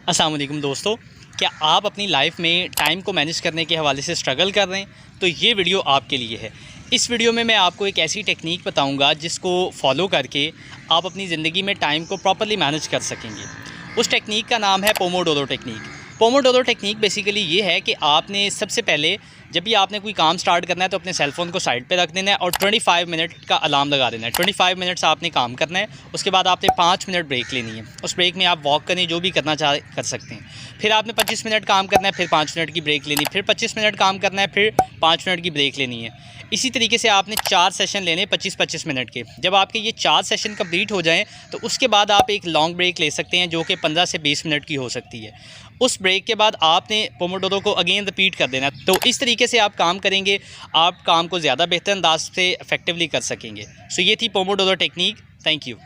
अस्सलाम वालेकुम दोस्तों, क्या आप अपनी लाइफ में टाइम को मैनेज करने के हवाले से स्ट्रगल कर रहे हैं? तो ये वीडियो आपके लिए है। इस वीडियो में मैं आपको एक ऐसी टेक्निक बताऊंगा जिसको फॉलो करके आप अपनी ज़िंदगी में टाइम को प्रॉपर्ली मैनेज कर सकेंगे। उस टेक्निक का नाम है Pomodoro technique. Pomodoro technique basically ये है कि आपने सबसे पहले जब भी आपने कोई काम स्टार्ट करना है तो अपने सेल फ़ोन को साइड पे रख देना है और 25 मिनट का अलार्म लगा देना है। 25 मिनट्स आपने काम करना है, उसके बाद आपने 5 मिनट ब्रेक लेनी है। उस ब्रेक में आप वॉक करें, जो भी करना चाहे कर सकते हैं। फिर आपने 25 मिनट काम करना है, फिर 5 मिनट की ब्रेक लेनी, फिर 25 मिनट काम करना है, फिर 5 मिनट की ब्रेक लेनी है। इसी तरीके से आपने 4 सेशन लेने 25-25 मिनट के। जब आपके ये 4 सेशन कंप्लीट हो जाएँ तो उसके बाद आप एक लॉन्ग ब्रेक ले सकते हैं जो कि 15 से 20 मिनट की हो सकती है। उस ब्रेक के बाद आपने पोमोडोरो को अगेन रिपीट कर देना। तो इस तरीके से आप काम करेंगे, आप काम को ज़्यादा बेहतर अंदाज से इफेक्टिवली कर सकेंगे। सो ये थी पोमोडोरो टेक्निक। Thank you.